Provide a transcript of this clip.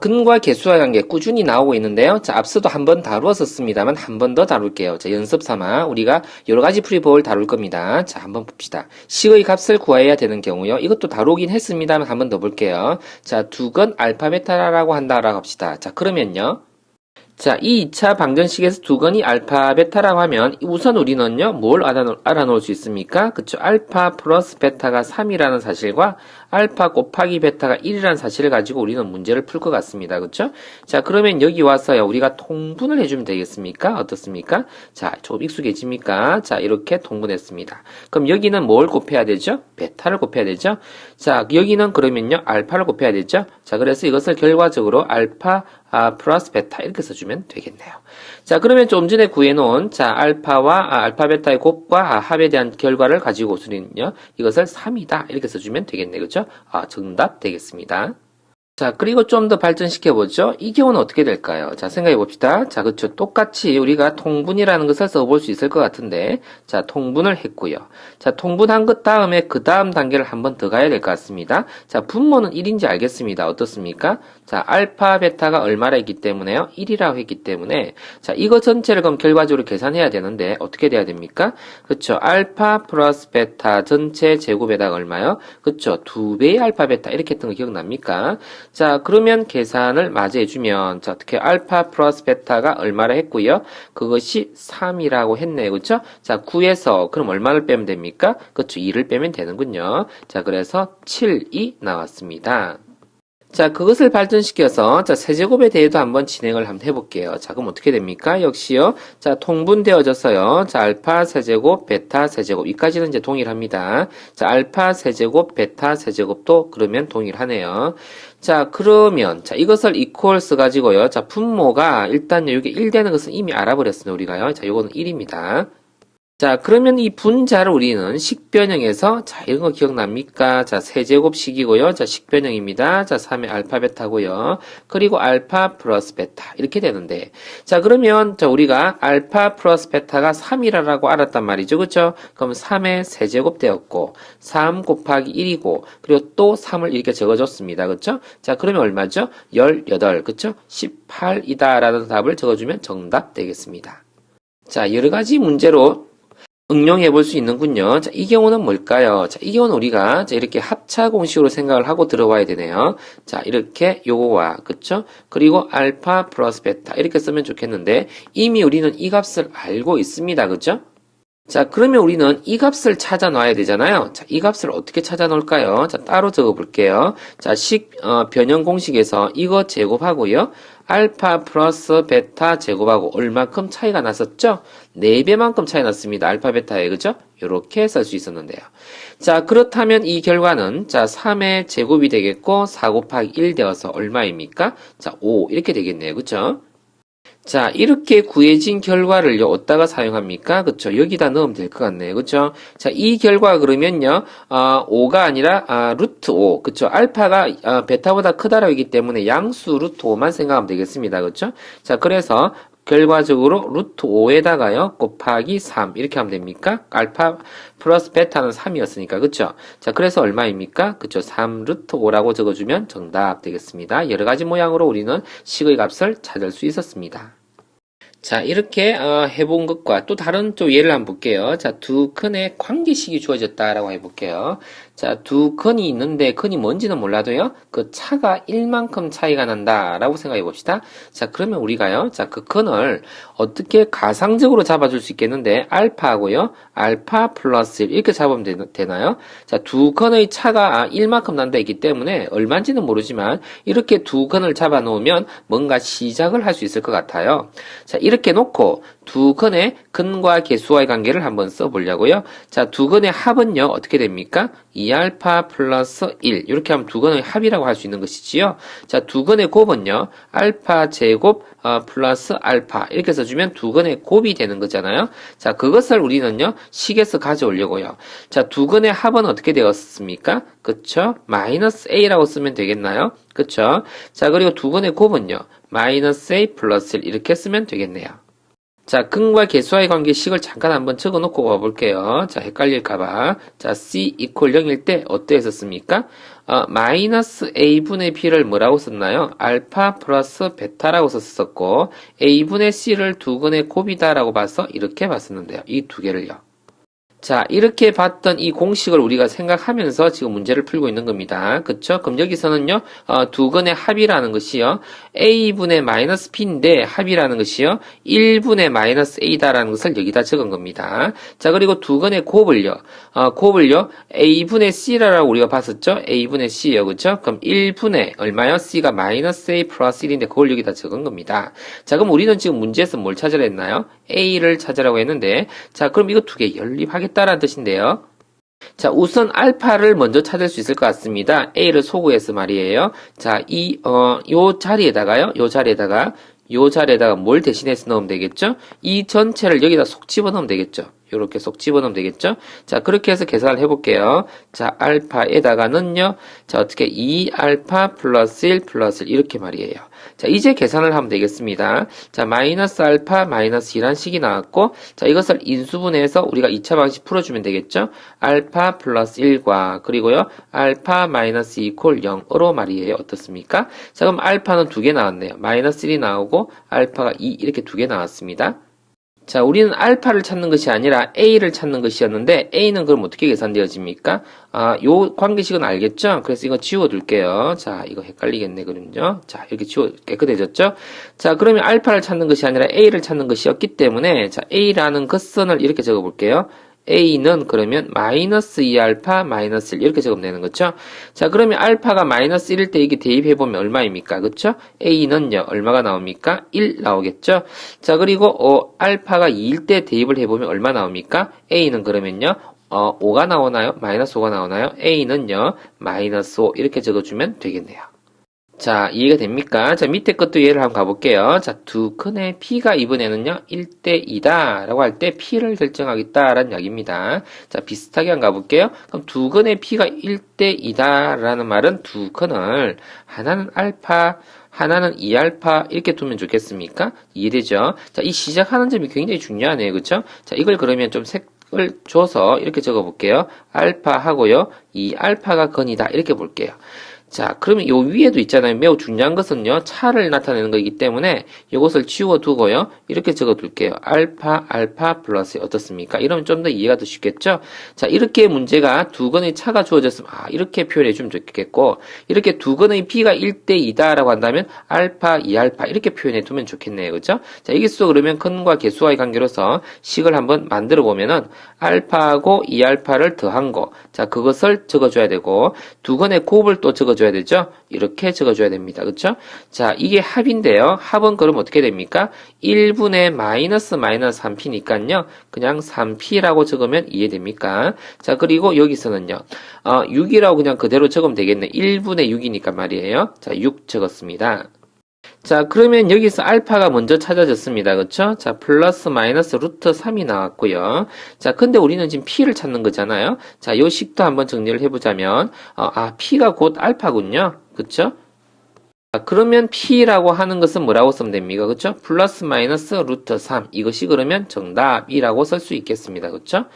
근과 개수와의 관계 꾸준히 나오고 있는데요. 자, 앞서도 한번 다루었었습니다만 한 번 더 다룰게요. 자, 연습 삼아 우리가 여러 가지 풀이법을 다룰 겁니다. 자, 한번 봅시다. 식의 값을 구해야 되는 경우요. 이것도 다루긴 했습니다만 한 번 더 볼게요. 자, 두건 알파 베타라고 한다라고 합시다. 자, 그러면요. 자, 이 2차 방정식에서 두건이 알파, 베타라고 하면 우선 우리는요, 뭘 알아놓을 수 있습니까? 그쵸? 알파 플러스 베타가 3이라는 사실과 알파 곱하기 베타가 1이라는 사실을 가지고 우리는 문제를 풀 것 같습니다. 그쵸? 자, 그러면 여기 와서요, 우리가 통분을 해주면 되겠습니까? 어떻습니까? 자, 조금 익숙해집니까? 자, 이렇게 통분했습니다. 그럼 여기는 뭘 곱해야 되죠? 베타를 곱해야 되죠? 자, 여기는 그러면요, 알파를 곱해야 되죠? 자, 그래서 이것을 결과적으로 알파 플러스 베타 이렇게 써주면 되겠네요. 자, 그러면 좀 전에 구해놓은 자 알파와 알파 베타의 곱과 합에 대한 결과를 가지고 우리는요 이것을 3이다 이렇게 써주면 되겠네요. 그렇죠? 정답 되겠습니다. 자, 그리고 좀 더 발전시켜보죠. 이 경우는 어떻게 될까요? 자, 생각해봅시다. 자, 그쵸. 똑같이 우리가 통분이라는 것을 써볼 수 있을 것 같은데, 자, 통분을 했고요. 자, 통분한 것 다음에 그 다음 단계를 한번 더 가야 될 것 같습니다. 자, 분모는 1인지 알겠습니다. 어떻습니까? 자, 알파, 베타가 얼마라 했기 때문에요? 1이라고 했기 때문에, 자, 이거 전체를 그럼 결과적으로 계산해야 되는데, 어떻게 돼야 됩니까? 그쵸. 알파 플러스 베타 전체 제곱에다가 얼마요? 그쵸. 2배의 알파, 베타. 이렇게 했던 거 기억납니까? 자, 그러면 계산을 마저 해주면, 자, 어떻게 알파 플러스 베타가 얼마라 했고요. 그것이 3이라고 했네요. 그쵸? 자, 9에서 그럼 얼마를 빼면 됩니까? 그쵸? 2를 빼면 되는군요. 자, 그래서 7이 나왔습니다. 자, 그것을 발전시켜서, 자, 세제곱에 대해도 한번 진행을 한번 해볼게요. 자, 그럼 어떻게 됩니까? 역시요. 자, 통분되어져서요. 자, 알파 세제곱, 베타 세제곱. 이까지는 이제 동일합니다. 자, 알파 세제곱, 베타 세제곱도 그러면 동일하네요. 자, 그러면, 자, 이것을 equals 가지고요. 자, 분모가 일단요, 이게 1 되는 것은 이미 알아버렸어요, 우리가요. 자, 요거는 1입니다. 자, 그러면 이 분자를 우리는 식변형에서, 자, 이런 거 기억납니까? 자, 세제곱식이고요. 자, 식변형입니다. 자, 3의 알파 베타고요. 그리고 알파 플러스 베타. 이렇게 되는데. 자, 그러면, 자, 우리가 알파 플러스 베타가 3이라고 알았단 말이죠. 그쵸? 그럼 3의 세제곱 되었고, 3 곱하기 1이고, 그리고 또 3을 이렇게 적어줬습니다. 그쵸? 자, 그러면 얼마죠? 18. 그쵸? 18이다. 라는 답을 적어주면 정답 되겠습니다. 자, 여러 가지 문제로 응용해 볼 수 있는군요. 자, 이 경우는 뭘까요? 자, 이 경우는 우리가 자, 이렇게 합차 공식으로 생각을 하고 들어와야 되네요. 자, 이렇게 요거와, 그쵸? 그리고 알파 플러스 베타 이렇게 쓰면 좋겠는데 이미 우리는 이 값을 알고 있습니다. 그쵸? 자, 그러면 우리는 이 값을 찾아 놔야 되잖아요. 자, 이 값을 어떻게 찾아 놓을까요? 자, 따로 적어 볼게요. 자, 변형 공식에서 이거 제곱하고요. 알파 플러스 베타 제곱하고 얼마큼 차이가 났었죠? 4배만큼 차이 났습니다. 알파 베타에, 그죠? 요렇게 쓸 수 있었는데요. 자, 그렇다면 이 결과는, 자, 3의 제곱이 되겠고, 4 곱하기 1 되어서 얼마입니까? 자, 5. 이렇게 되겠네요. 그죠? 자, 이렇게 구해진 결과를요, 어디다가 사용합니까? 그쵸? 여기다 넣으면 될 것 같네요. 그쵸? 자, 이 결과 그러면요, 5가 아니라, 루트 5. 그쵸? 알파가, 베타보다 크다라고 했기 때문에 양수 루트 5만 생각하면 되겠습니다. 그쵸? 자, 그래서, 결과적으로 루트 5에다가요, 곱하기 3. 이렇게 하면 됩니까? 알파 플러스 베타는 3이었으니까. 그쵸? 자, 그래서 얼마입니까? 그쵸? 3 루트 5라고 적어주면 정답 되겠습니다. 여러 가지 모양으로 우리는 식의 값을 찾을 수 있었습니다. 자, 이렇게 해본 것과 또 다른 또 예를 한번 볼게요. 자, 두 근의 관계식이 주어졌다라고 해볼게요. 자, 두 근이 있는데 근이 뭔지는 몰라도요. 그 차가 1만큼 차이가 난다라고 생각해 봅시다. 자, 그러면 우리가요. 자, 그 근을 어떻게 가상적으로 잡아줄 수 있겠는데 알파하고요. 알파 플러스 1 이렇게 잡으면 되나요? 자, 두 근의 차가 1만큼 난다 했기 때문에 얼마인지는 모르지만 이렇게 두 근을 잡아 놓으면 뭔가 시작을 할 수 있을 것 같아요. 자, 이렇게 놓고 두 근의 근과 개수와의 관계를 한번 써보려고요. 자, 두 근의 합은요. 어떻게 됩니까? 2알파 플러스 1 이렇게 하면 두 근의 합이라고 할 수 있는 것이지요. 자, 두 근의 곱은요. 알파 제곱 플러스 알파 이렇게 써주면 두 근의 곱이 되는 거잖아요. 자, 그것을 우리는요. 식에서 가져오려고요. 자, 두 근의 합은 어떻게 되었습니까? 그쵸? 마이너스 a라고 쓰면 되겠나요? 그쵸? 자, 그리고 두 근의 곱은요. 마이너스 a 플러스 1 이렇게 쓰면 되겠네요. 자, 근과 개수와의 관계 식을 잠깐 한번 적어 놓고 와볼게요. 자, 헷갈릴까봐. 자, C 이퀄 0일 때 어떻게 했었습니까? 마이너스 A분의 B를 뭐라고 썼나요? 알파 플러스 베타라고 썼었고, A분의 C를 두근의 곱이다라고 봐서 이렇게 봤었는데요. 이 두 개를요. 자, 이렇게 봤던 이 공식을 우리가 생각하면서 지금 문제를 풀고 있는 겁니다. 그쵸? 그럼 여기서는요, 두 건의 합이라는 것이요, a분의 마이너스 b인데 합이라는 것이요, 1분의 마이너스 a다라는 것을 여기다 적은 겁니다. 자, 그리고 두 건의 곱을요, a분의 c라고 우리가 봤었죠? a분의 c요, 그쵸? 그럼 1분의 얼마요? c가 마이너스 a 플러스 1인데 그걸 여기다 적은 겁니다. 자, 그럼 우리는 지금 문제에서 뭘 찾으라 했나요? a를 찾으라고 했는데, 자, 그럼 이거 두 개 연립하겠다라는 뜻인데요. 자, 우선 알파를 먼저 찾을 수 있을 것 같습니다. a를 소구해서 말이에요. 자, 요 자리에다가 뭘 대신해서 넣으면 되겠죠? 이 전체를 여기다 속 집어넣으면 되겠죠? 요렇게 속 집어넣으면 되겠죠? 자, 그렇게 해서 계산을 해볼게요. 자, 알파에다가는요, 자, 어떻게 2알파 플러스 1 플러스 1 이렇게 말이에요. 자, 이제 계산을 하면 되겠습니다. 자, 마이너스 알파 마이너스 2란 식이 나왔고, 자, 이것을 인수분해해서 우리가 2차 방식 풀어주면 되겠죠? 알파 플러스 1과, 그리고요, 알파 마이너스 2 이퀄 0으로 말이에요. 어떻습니까? 자, 그럼 알파는 두 개 나왔네요. 마이너스 1이 나오고, 알파가 2 이렇게 두 개 나왔습니다. 자, 우리는 알파를 찾는 것이 아니라 A를 찾는 것이었는데, A는 그럼 어떻게 계산되어집니까? 요 관계식은 알겠죠? 그래서 이거 지워둘게요. 자, 이거 헷갈리겠네, 그럼요. 자, 이렇게 깨끗해졌죠? 자, 그러면 알파를 찾는 것이 아니라 A를 찾는 것이었기 때문에, 자, A라는 것선을 이렇게 적어볼게요. A는 그러면 마이너스 2알파 마이너스 1 이렇게 적으면 되는 거죠. 자, 그러면 알파가 마이너스 1일 때 이게 대입해보면 얼마입니까? 그쵸? A는요, 얼마가 나옵니까? 1 나오겠죠? 자, 그리고 알파가 2일 때 대입을 해보면 얼마 나옵니까? A는 그러면요, 5가 나오나요? 마이너스 5가 나오나요? A는요, 마이너스 5 이렇게 적어주면 되겠네요. 자, 이해가 됩니까? 자, 밑에 것도 예를 한번 가볼게요. 자, 두 근의 P가 이번에는요, 1대 2다 라고 할 때 P를 결정하겠다라는 이야기입니다. 자, 비슷하게 한번 가볼게요. 그럼 두 근의 P가 1대 2다 라는 말은 두 근을 하나는 알파, 하나는 2알파 이렇게 두면 좋겠습니까? 이해되죠? 자, 이 시작하는 점이 굉장히 중요하네요. 그쵸? 자, 이걸 그러면 좀 색을 줘서 이렇게 적어볼게요. 알파하고요, 2알파가 근이다 이렇게 볼게요. 자, 그러면 요 위에도 있잖아요. 매우 중요한 것은요, 차를 나타내는 거이기 때문에 이것을 지워두고요, 이렇게 적어둘게요. 알파 플러스 어떻습니까? 이러면 좀 더 이해가 더 쉽겠죠? 자, 이렇게 문제가 두 건의 차가 주어졌으면, 이렇게 표현해주면 좋겠고, 이렇게 두 건의 B가 1대 2다라고 한다면, 알파, 2알파, 이렇게 표현해두면 좋겠네요. 그죠? 자, 여기서 그러면 근과 개수와의 관계로서 식을 한번 만들어 보면은, 알파하고 2알파를 더한 거, 자, 그것을 적어줘야 되고, 두 건의 곱을 또 적어줘야 되죠? 이렇게 적어줘야 됩니다. 그쵸? 자, 이게 합인데요. 합은 그럼 어떻게 됩니까? 1분의 마이너스 3p니까요. 그냥 3p라고 적으면 이해됩니까? 자, 그리고 여기서는요. 6이라고 그냥 그대로 적으면 되겠네. 1분의 6이니까 말이에요. 자, 6 적었습니다. 자, 그러면 여기서 알파가 먼저 찾아졌습니다. 그쵸? 자, 플러스 마이너스 루트 3이 나왔고요. 자, 근데 우리는 지금 P를 찾는 거잖아요. 자, 요 식도 한번 정리를 해보자면, P가 곧 알파군요. 그쵸? 자, 그러면 P라고 하는 것은 뭐라고 쓰면 됩니까? 그쵸? 플러스 마이너스 루트 3. 이것이 그러면 정답이라고 쓸 수 있겠습니다. 그쵸?